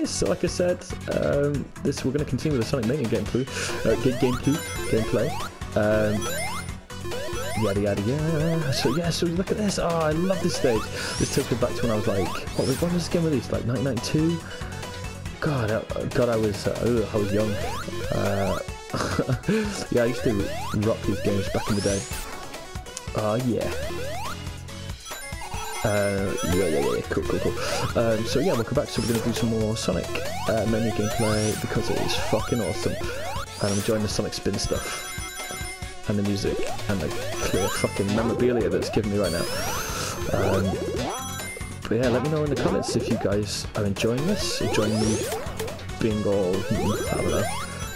guys, so like I said, we're going to continue with the Sonic Mania gameplay. Yada yada yada. So yeah, so look at this. Oh, I love this stage. This takes me back to when I was like, when was this game released? Like 1992. God, I was young. Yeah, I used to rock these games back in the day. Oh yeah. Yeah, cool. So yeah, welcome back. So we're gonna do some more Sonic Mania gameplay because it is fucking awesome, and I'm enjoying the Sonic spin stuff and the music and the clear fucking memorabilia that's given me right now. But yeah, let me know in the comments if you guys are enjoying this, enjoying me being all, I don't know,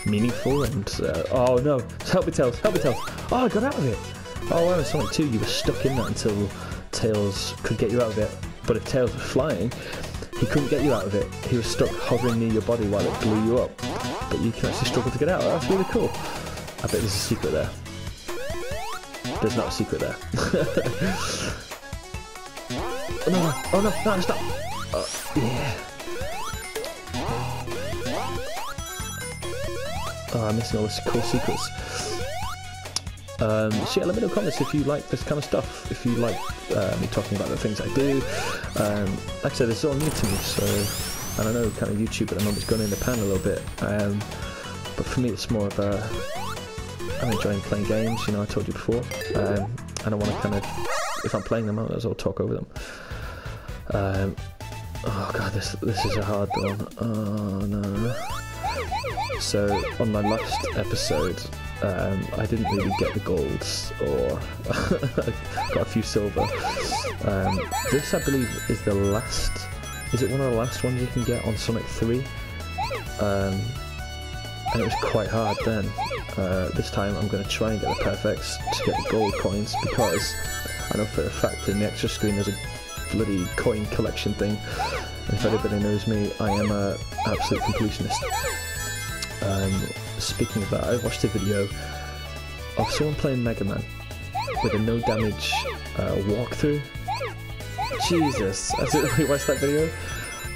meaningful and oh no, help me Tails. Oh, I got out of it. Oh wow, in Sonic 2 you were stuck in that until Tails could get you out of it, but if Tails was flying, he couldn't get you out of it. He was stuck hovering near your body while it blew you up, but you can actually struggle to get out. That's really cool. I bet there's a secret there. There's not a secret there. Oh no, stop! Yeah. Oh, I'm missing all the cool secrets. So yeah, let me know in the comments if you like this kind of stuff, if you like me talking about the things I do. Like I said, it's all new to me, so, and I know kind of YouTube at the moment's gone in the pan a little bit, but for me it's more of a, I'm enjoying playing games, you know, I told you before, and I want to kind of, if I'm playing them, I'll talk over them. Oh god, this is a hard one. Oh no. So on my last episode, I didn't really get the golds, or got a few silver. This, I believe, is the last. Is it one of the last ones you can get on Sonic 3? And it was quite hard then. This time I'm going to try and get the perfects to get the gold coins, because I know for a fact in the extra screen there's a bloody coin collection thing. And if anybody knows me, I am an absolute completionist. Speaking of that, I watched a video of someone playing Mega Man with a no damage walkthrough. Jesus, I didn't really watch that video.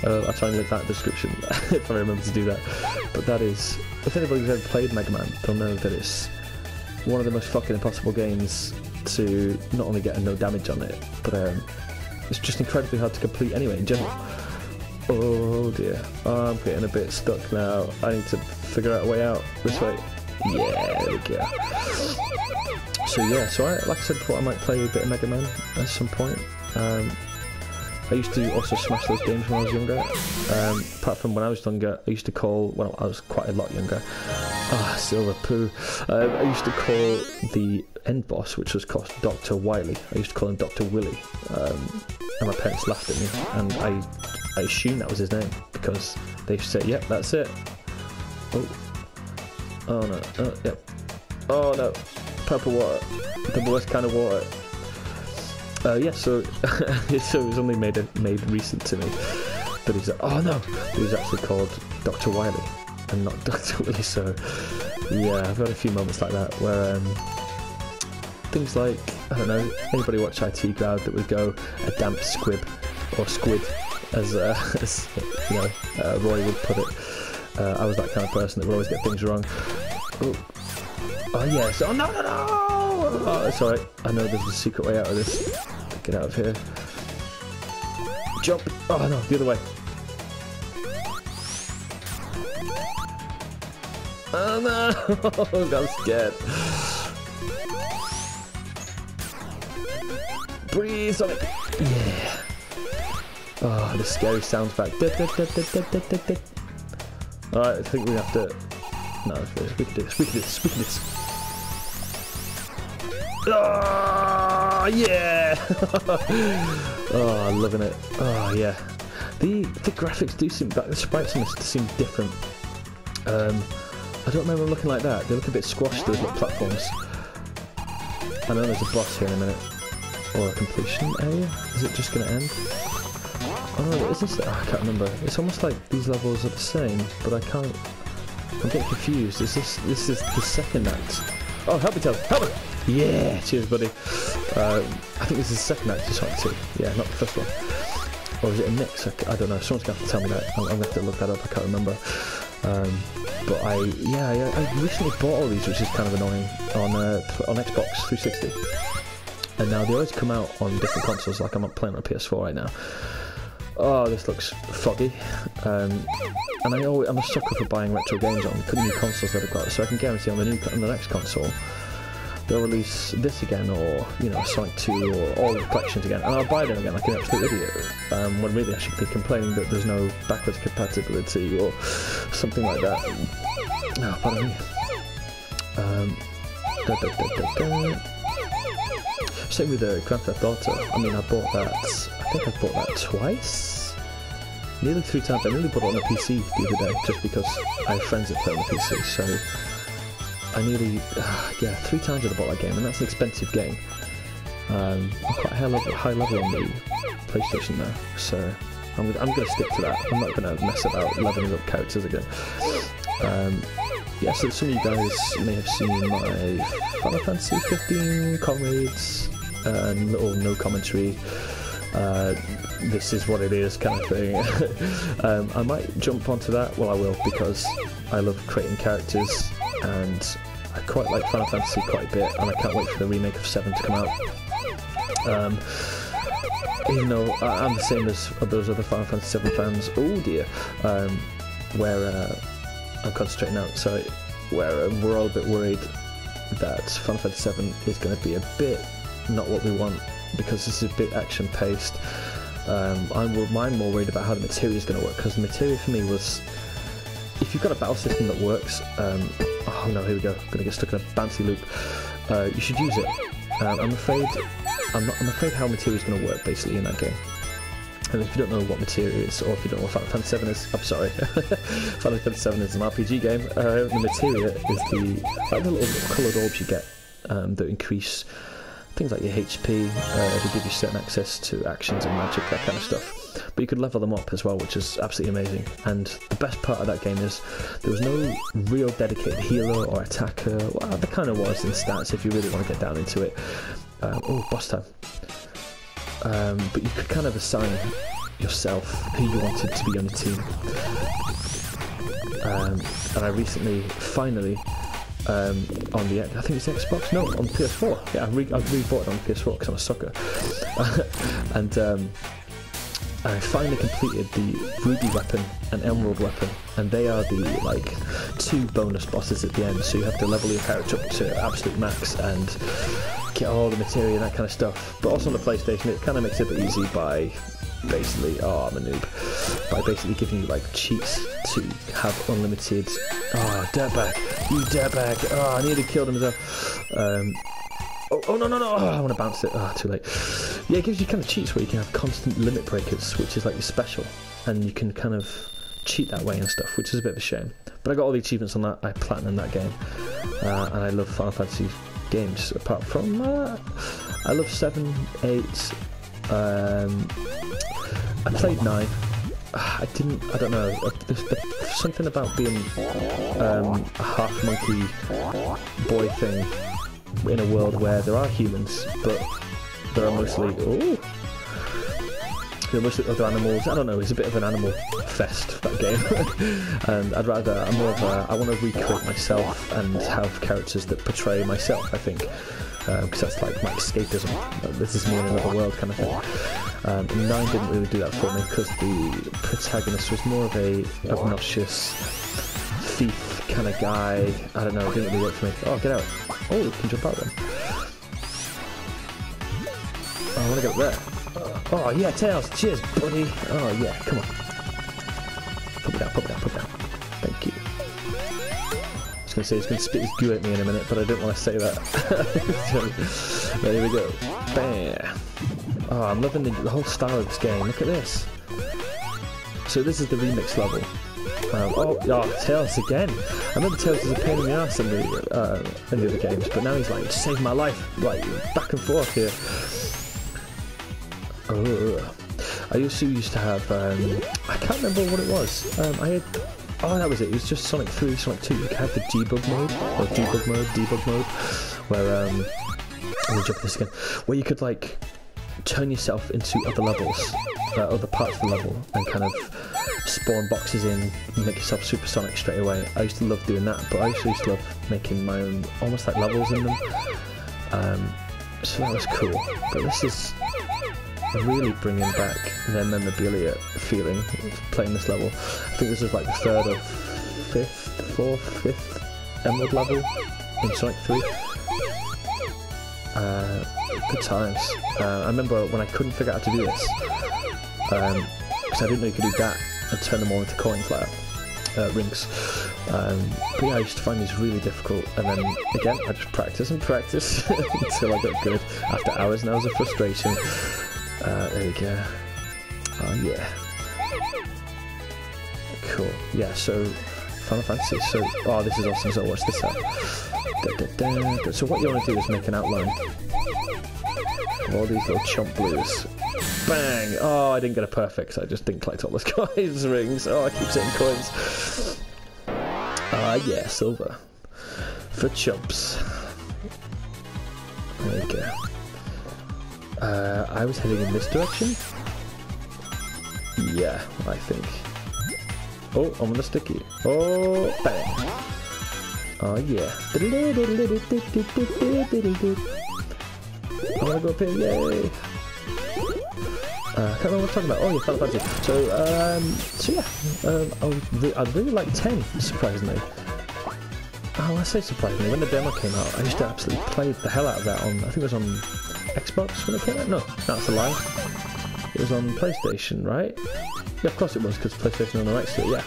I'll try and link that in the description if I remember to do that. But that is, if anybody's ever played Mega Man, they'll know that it's one of the most fucking impossible games to not only get a no damage on it, but it's just incredibly hard to complete anyway in general. Oh dear, I'm getting a bit stuck now. I need to figure out a way out. This way. Yeah, there we go. So yeah, so like I said before, I might play a bit of Mega Man at some point. I used to also smash those games when I was younger. Apart from when I was younger, I used to call, well, I was quite a lot younger. Ah, silver poo. I used to call the end boss, which was called Dr. Wily. I used to call him Dr. Willy. And my parents laughed at me, and I assumed that was his name, because they said, yep, that's it. Oh no, yep. Oh no, purple water, the worst kind of water. Yeah, so it was only made recent to me that he's, oh no, he was actually called Dr. Wily and not Dr. Willy. So yeah, I've had a few moments like that where things like, I don't know, anybody watch IT Crowd that would go a damp squib or squid, as you know, Roy would put it. I was that kind of person that would always get things wrong. Oh yes, oh no! Oh, it's alright, I know there's a secret way out of this. Get out of here. Jump! Oh no, the other way. Oh no! I'm scared. Breathe, Sonic! Yeah! Oh, the scary sounds back. Alright, I think we have to... No, we can do this. Oh, yeah! Oh, I'm loving it. Oh, yeah. The graphics do seem... The sprites on this seem different. I don't remember them looking like that. They look a bit squashed, those little platforms. I know there's a boss here in a minute. Or a completion area? Is it just going to end? Oh, is this... Oh, I can't remember. It's almost like these levels are the same, but I can't... I'm getting confused. Is this is the second act? Oh, help me, Tails! Help me! Yeah! Cheers, buddy. I think this is the second act, just like 2. Yeah, not the first one. or is it a mix? I don't know. Someone's gonna have to tell me that. I'm gonna have to look that up. I can't remember. But I recently bought all these, which is kind of annoying, on Xbox 360. And now they always come out on different consoles. Like I'm playing on a PS4 right now. Oh, this looks foggy. And I'm a sucker for buying retro games on the new consoles that I've got, so I can guarantee on the next console they'll release this again, or you know, Sonic 2, or all the collections again, and I'll buy them again like an absolute idiot. When really I should be complaining that there's no backwards compatibility or something like that. Oh, pardon me. Same with the Grand Theft Auto. I mean, I think I bought that twice? Nearly 3 times. I nearly bought it on the PC the other day, just because I have friends that play on the PC, so I nearly, 3 times I bought that game, and that's an expensive game. I'm quite high level on the PlayStation now, so I'm gonna stick to that. I'm not gonna mess about leveling up characters again. Yeah, so some of you guys may have seen my Final Fantasy 15 comrades and little no commentary. This is what it is kind of thing. I might jump onto that. Well, I will, because I love creating characters, and I quite like Final Fantasy quite a bit, and I can't wait for the remake of 7 to come out. Even though I'm the same as those other Final Fantasy 7 fans, oh dear, where I'm concentrating now, sorry, where we're all a bit worried that Final Fantasy 7 is going to be a bit not what we want, because this is a bit action paced. I'm more worried about how the materia is going to work, because the materia for me was, if you've got a battle system that works, oh no, here we go, I'm going to get stuck in a bouncy loop, you should use it. I'm afraid how materia is going to work basically in that game. And if you don't know what materia is, or if you don't know what Final Fantasy 7 is, I'm sorry, Final Fantasy 7 is an RPG game. The materia is the little coloured orbs you get that increase things like your HP, they give you certain access to actions and magic, that kind of stuff. But you could level them up as well, which is absolutely amazing. And the best part of that game is there was no real dedicated healer or attacker. Well, there kind of was in stats if you really want to get down into it. Oh, boss time. But you could kind of assign yourself who you wanted to be on the team. And I recently, finally, on the, I think it's Xbox, no, on PS4. Yeah, I re-bought it on PS4 because I'm a sucker. And I finally completed the Ruby weapon and Emerald weapon, and they are the 2 bonus bosses at the end, so you have to level your character up to absolute max and get all the materia and that kind of stuff. But also on the PlayStation it kind of makes it a bit easy by basically, I'm a noob, by basically giving you cheats to have unlimited, dirtbag, you dirtbag, I nearly killed him as well. Oh no, I want to bounce it, too late. Yeah, it gives you kind of cheats where you can have constant limit breakers, which is like your special, and you can kind of cheat that way and stuff, which is a bit of a shame. But I got all the achievements on that, I platinumed that game, and I love Final Fantasy games, apart from, I love 7, 8, I played 9, I don't know, there's something about being a half monkey boy thing in a world where there are humans, but there are mostly other animals. I don't know, it's a bit of an animal fest, that game. And I want to recreate myself and have characters that portray myself, I think, because that's like my escapism. This is me in another world kind of thing. 9 didn't really do that for me, because the protagonist was more of a obnoxious thief kind of guy. I don't know, it didn't really work for me. Oh, get out. Oh, you can jump out then. Oh, I want to go there. Oh, yeah, Tails. Cheers, buddy. Oh, yeah, come on. Put me down. Thank you. I was going to say he's going to spit his goo at me in a minute, but I didn't want to say that. There we go. Bam. Oh, I'm loving the whole style of this game. Look at this. So this is the remix level. Tails again. I remember Tails was a pain in the ass in the other games, but now he's like, saved my life, back and forth here. I also used to have, I can't remember what it was. I had, that was it. It was just Sonic 3, Sonic 2. You could have the debug mode, where let me jump this again, where you could turn yourself into other levels, other parts of the level, and kind of spawn boxes in and make yourself supersonic straight away. I used to love doing that, but I also used to love making my own, almost like levels in them. So that was cool. But this is really bringing back their memorabilia feeling of playing this level. I think this is like the third or fifth Emerald level in Sonic 3. Good times. I remember when I couldn't figure out how to do this, because I didn't know you could do that and turn them all into coins like rings. But yeah, I used to find these really difficult, and then again I just practice and practice until I got good after hours and hours of frustration. There we go. Oh yeah. Cool. Yeah, so Final Fantasy. So, oh, this is awesome. So watch this out. So what you want to do is make an outline of all these little chump blues. Bang! Oh, I didn't get a perfect, so I just didn't collect all those guys' rings. Oh, I keep saying coins. Ah, yeah, silver. For chumps. There we go. I was heading in this direction. Yeah, I think. Oh, I'm on the sticky. Oh, bang! Oh yeah. I wanna go up here, yay! I can't remember what I'm talking about. Oh yeah, Final Fantasy. So yeah, I'd really like 10, surprisingly. Oh, I say surprisingly, when the demo came out, I used to absolutely play the hell out of that on, I think it was on Xbox when it came out? No, that's a lie. It was on PlayStation, right? Yeah, of course it was, because PlayStation had no rights to it, yeah.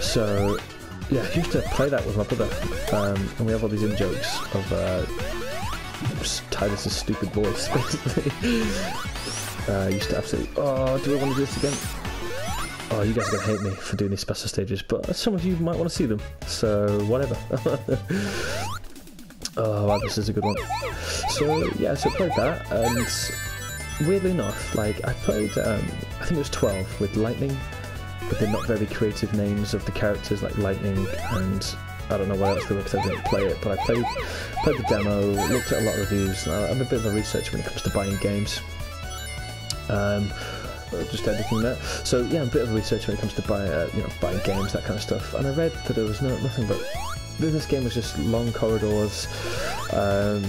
So, yeah, I used to play that with my brother, and we have all these in-jokes of Titus's stupid voice, basically. I used to absolutely, oh, do I want to do this again? Oh, you guys are going to hate me for doing these special stages, but some of you might want to see them, so whatever. Oh, wow, this is a good one. So, yeah, so I played that, and weirdly enough, like, I played, I think it was 12 with Lightning, with the not very creative names of the characters, like Lightning, and I don't know what else they were because I didn't play it, but I played the demo, looked at a lot of reviews, and I'm a bit of a researcher when it comes to buying games. Just everything there. So yeah, I'm a bit of a researcher when it comes to buying games, that kind of stuff. And I read that there was nothing but this game was just long corridors, and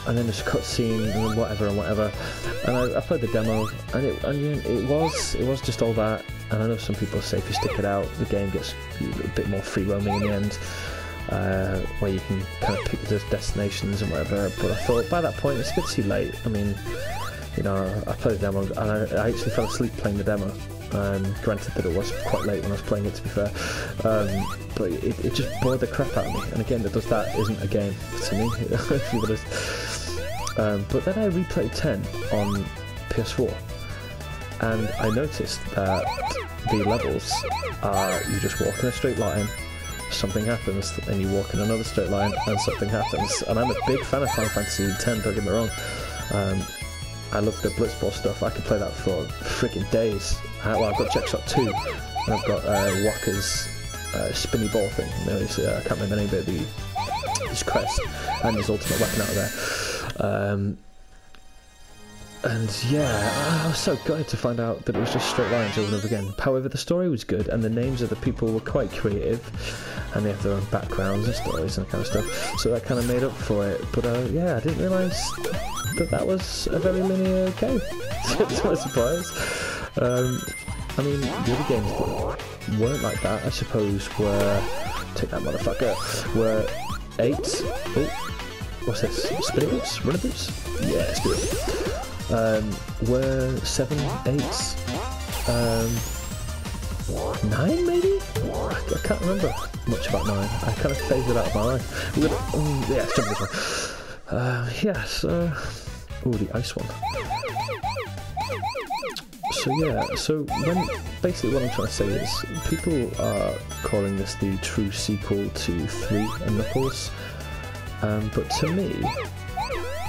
then there's a cutscene and whatever. And I played the demo, and it was just all that. And I know some people say if you stick it out, the game gets a bit more free roaming in the end, where you can kind of pick the destinations and whatever. But I thought by that point it's a bit too late. I mean, you know, I played the demo, and I actually fell asleep playing the demo. Granted that it was quite late when I was playing it, to be fair, but it just bored the crap out of me. And again, that isn't a game to me. If you would have. But then I replayed 10 on PS4, and I noticed that the levels are you just walk in a straight line, something happens, and you walk in another straight line, and something happens. And I'm a big fan of Final Fantasy X. Don't get me wrong. I love the Blitzball stuff. I could play that for freaking days. Well, I've got Jackshot 2, and I've got Walker's spinny ball thing. No, I can't remember the name, but his crest and his ultimate weapon out of there. And yeah, I was so gutted to find out that it was just straight lines over and over again. However, the story was good, and the names of the people were quite creative, and they have their own backgrounds and stories and that kind of stuff. So that kind of made up for it. But yeah, I didn't realise that was a very linear game. To my surprise. I mean, the other games that weren't like that, I suppose, were take that motherfucker. Were 8. Oh, what's this? Spinning boots? Runner boots? Yeah, spinning boots. Were 7, 8, 9 maybe? I can't remember much about 9. I kind of phased it out of my life. We're gonna, yeah, let's jump this one. Yes. Oh, the ice one. So yeah, so basically what I'm trying to say is people are calling this the true sequel to 3 and Knuckles, but to me,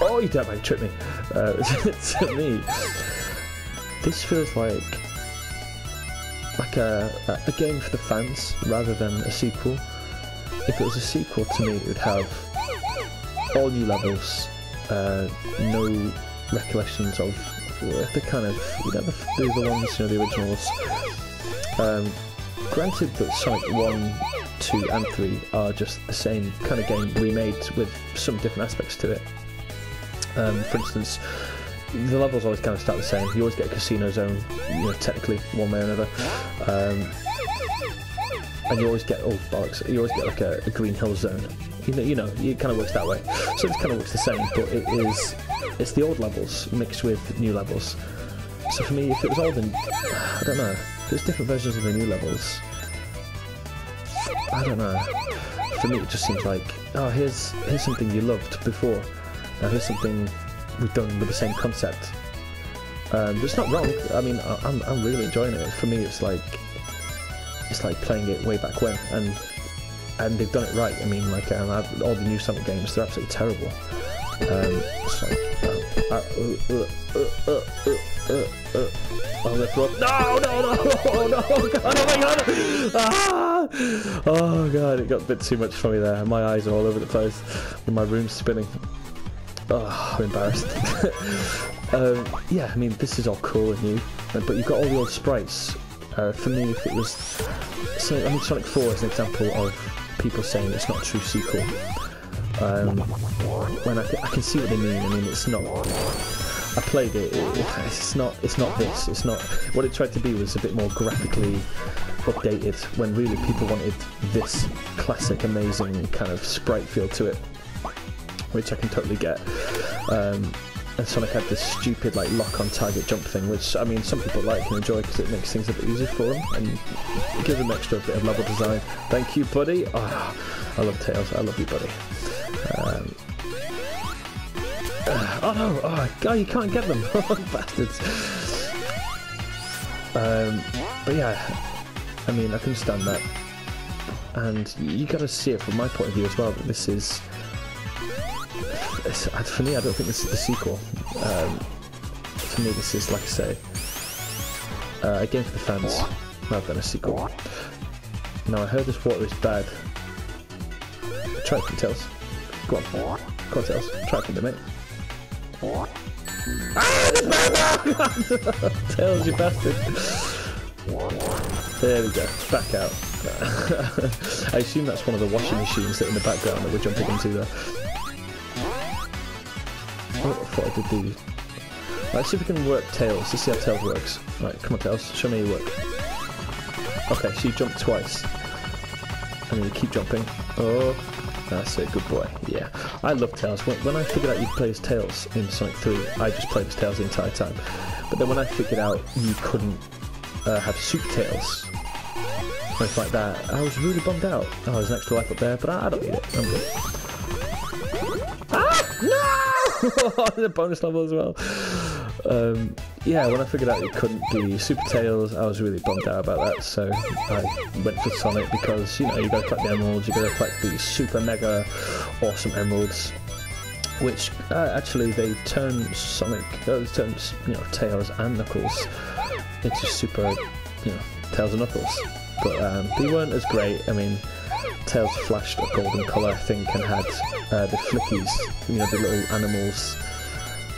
oh, you don't trick me. To me, this feels like a game for the fans rather than a sequel. If it was a sequel, to me, it would have all new levels, no recollections of the kind of, you know, the ones, you know, the originals. Granted that Sonic 1, 2 and 3 are just the same kind of game remade with some different aspects to it. For instance, the levels always kind of start the same. You always get a casino zone, you know, technically, one way or another. And you always get, oh bollocks, you always get like a Green Hill zone. You know, it kind of works that way. So it kind of works the same, but it's the old levels mixed with new levels. So for me, if it was all the, I don't know, if there's different versions of the new levels, I don't know. For me, it just seems like, oh, here's something you loved before. Now here's something we've done with the same concept. But it's not wrong. I mean, I'm really enjoying it. For me, it's like playing it way back when, and they've done it right. I mean, like all the new Sonic games, they're absolutely terrible. It's like, I'm gonna throw up. No, oh god, oh my god! Ah! Oh god, it got a bit too much for me there. My eyes are all over the place, and my room's spinning. Oh, I'm embarrassed. Yeah, I mean, this is all cool and new, but you've got all the old sprites. For me, if it was, so I mean, Sonic 4 is an example of people saying it's not a true sequel. When I can see what they mean. I mean, it's not. I played it. It's not this. It's not. What it tried to be was a bit more graphically updated. When really people wanted this classic, amazing kind of sprite feel to it, which I can totally get. And Sonic had this stupid like lock-on target jump thing, which I mean some people like and enjoy because it makes things a bit easier for them and it gives them extra bit of level design. Thank you, buddy. Oh, I love Tails. I love you, buddy. Oh no! Oh god, you can't get them, bastards. But yeah, I mean I can understand that, and you got to see it from my point of view as well. That this is. For me, I don't think this is the sequel. For me, this is, like I say, a game for the fans rather than a sequel. Now, I heard this water is bad. Try it from Tails. Go on, Tails. Try it from me, mate. Ah, it's bad! Tails, you bastard! There we go. Back out. I assume that's one of the washing machines that in the background that we're jumping into there. Oh, I thought I did the... Let's see if we can work Tails. Let's see how Tails works. Right, come on Tails, show me your work. Okay, so you jumped twice. And then you keep jumping. Oh, that's it, good boy. Yeah, I love Tails. When I figured out you could play as Tails in Sonic 3, I just played as Tails the entire time. But then when I figured out you couldn't have Super Tails, or anything like that, I was really bummed out. Oh, there's an extra life up there, but I don't need it. I'm good. Ah! No! The bonus level as well. Yeah, when I figured out it couldn't be Super Tails, I was really bummed out about that. So I went for Sonic because you know you got to collect the emeralds, you got to collect these super mega awesome emeralds, which actually they turn Sonic, turns Tails and Knuckles into super Tails and Knuckles, but they weren't as great. I mean, Tails flashed a golden colour, I think, and had the flickies, the little animals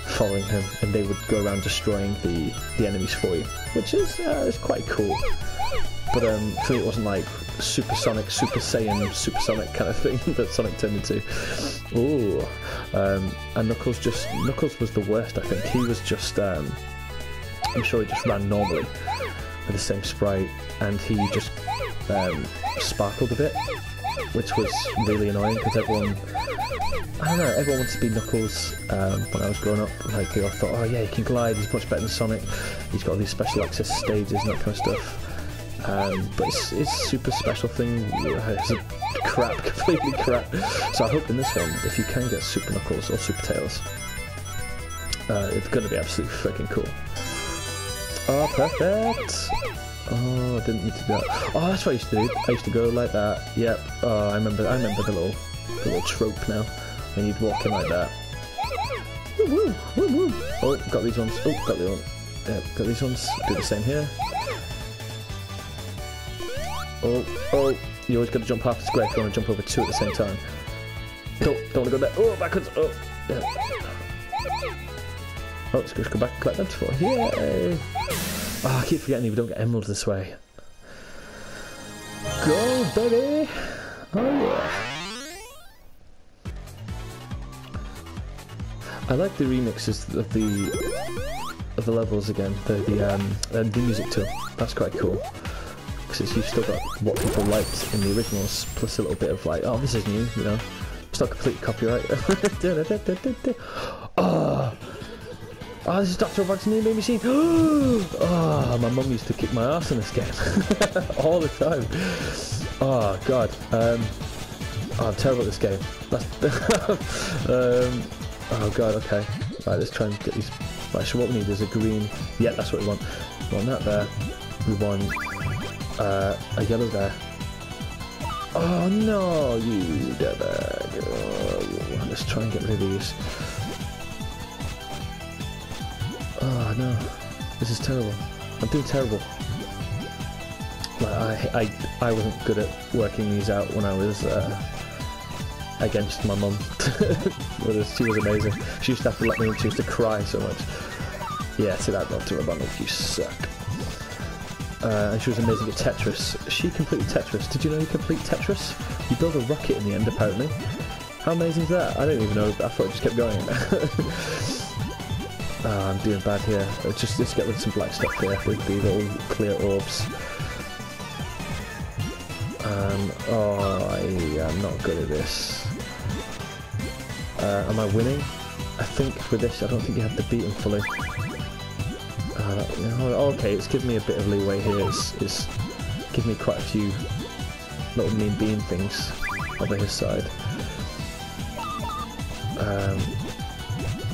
following him, and they would go around destroying the enemies for you, which is quite cool. But for me, it wasn't like Super Sonic, Super Saiyan, Super Sonic kind of thing that Sonic turned into. Ooh, and Knuckles was the worst. I think he was just. I'm sure he just ran normally with the same sprite, and he just sparkled a bit, which was really annoying because everyone wanted to be Knuckles when I was growing up. Like they all thought, oh yeah, he can glide, he's much better than Sonic, he's got all these special access stages and that kind of stuff. But his super special thing is crap, completely crap. So I hope in this one, if you can get Super Knuckles or Super Tails, it's going to be absolutely freaking cool. Oh, perfect! Oh, I didn't need to do that. Oh, that's what I used to do. I used to go like that. Yep. Oh, I remember the little trope now. When you'd walk in like that. Woo woo, woo woo. Oh, got these ones. Oh, got the one. Yeah, got these ones. Do the same here. Oh, you always got to jump half the square if you want to jump over two at the same time. Don't want to go there. Oh, backwards. Oh, yeah. Oh, let's just go back and collect them for. Yay! Oh, I keep forgetting we don't get emeralds this way. Go, baby! Oh yeah! I like the remixes of the levels again. The music too. That's quite cool. Because you've still got what people liked in the originals, plus a little bit of like, oh, this is new, you know. It's not complete copyright. Oh, this is Dr. Robot's new baby machine. Oh, my mum used to kick my ass in this game all the time. Oh god. Oh, I'm terrible at this game. Oh god. Okay. Right, let's try and get these. Right, so what we need is a green. Yeah, that's what we want. We want that there. We want a yellow there. Oh no, you dirtbag. Oh, let's try and get rid of these. Oh no, this is terrible. I'm doing terrible. Like, I wasn't good at working these out when I was against my mum. She was amazing. She used to have to let me in. She used to cry so much. Yeah, see that, Dr. Robotnik, you suck. And she was amazing at Tetris. She completed Tetris. Did you know you complete Tetris? You build a rocket in the end, apparently. How amazing is that? I don't even know. I thought it just kept going. Oh, I'm doing bad here. Let's get rid of some black stuff here with the little clear orbs. Oh, I am not good at this. Am I winning? I think with this, I don't think you have to beat him fully. Oh, okay, it's giving me a bit of leeway here. It's giving me quite a few little mean bean things over his side.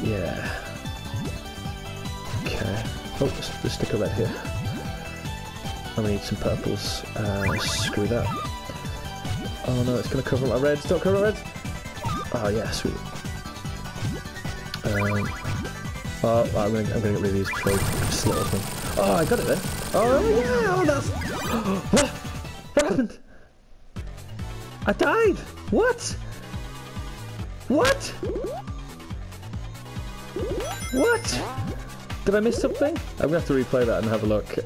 Yeah. Okay. Oh, let's stick a red here. And we need some purples. Screw that. Oh no, it's gonna cover my reds. Don't cover my reds. Oh yeah, sweet. Oh, I'm gonna get rid of these before I slaughter them. Oh, I got it there. Oh yeah, oh that's... What happened? I died! What? What? What? Did I miss something? I'm gonna have to replay that and have a look in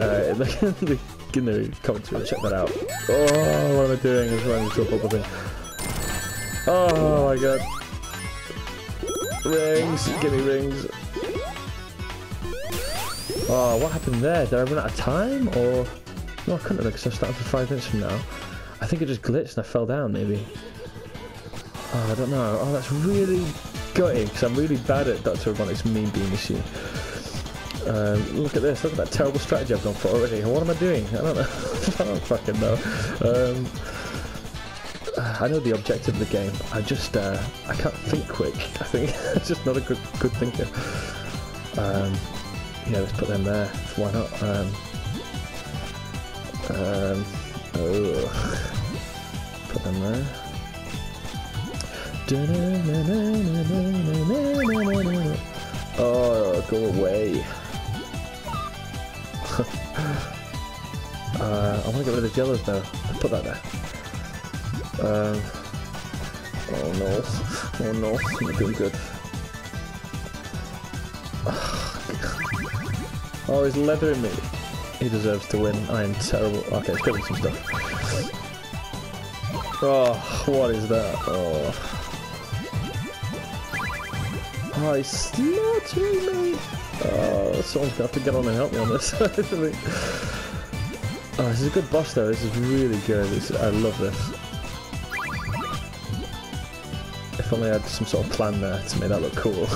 the comments. Check that out. Oh, what am I doing? I'm trying to bubble thing. Oh my god. Rings, give me rings. Oh, what happened there? Did I run out of time? Or... No, I couldn't have because I'm starting for 5 minutes from now. I think it just glitched and I fell down, maybe. Oh, I don't know. Oh, that's really gutting because I'm really bad at Dr. Robotnik's mean bean machine. Look at this. Look at that terrible strategy I've gone for already. What am I doing? I don't know. I don't fucking know. I know the objective of the game. I just, I can't think quick. I think I'm just not a good thinker. Yeah, let's put them there. Why not? Put them there. Oh, go away. I want to get rid of the yellows now. Put that there. Oh no. Oh no. I'm not doing good. Oh, he's leathering me. He deserves to win. I am terrible. Okay, let's get rid of some stuff. Oh, what is that? Oh. Oh, he's slaughtering me! Oh, someone's gonna have to get on and help me on this. Oh, this is a good boss though. This is really good. I love this. If only I had some sort of plan there to make that look cool.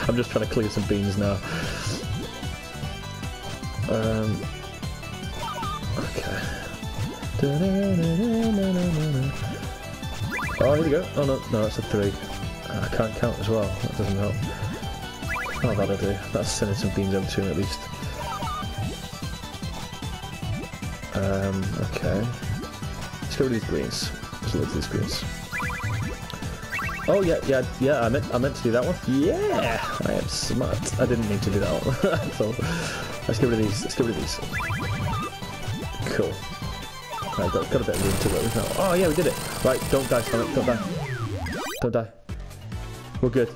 I'm just trying to clear some beans now. Okay. Oh, here we go. Oh no, that's a 3. I can't count as well. That doesn't help. Oh, that'll do. That's sending some beans over to him at least. Okay. Let's get rid of these greens. Let's look at these greens. Oh yeah. I meant to do that one. Yeah, I am smart. I didn't mean to do that one. So let's get rid of these. Let's get rid of these. Cool. Right, got a bit of room to work with now. Oh yeah, we did it. Right, don't die, Sonic. Don't die. Don't die. We're good.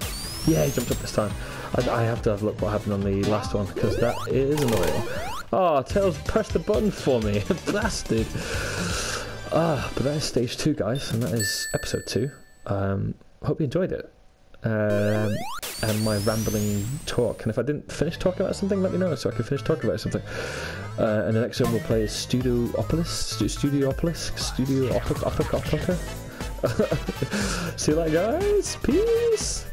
Yeah, he jumped up this time. I have to have a look what happened on the last one, because that is annoying. Oh, Tails pressed the button for me, blasted. But that is stage 2, guys, and that is episode 2. Hope you enjoyed it. And my rambling talk. And if I didn't finish talking about something, let me know so I can finish talking about something. And the next one we'll play is Studiopolis. See you later, guys. Peace.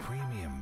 Premium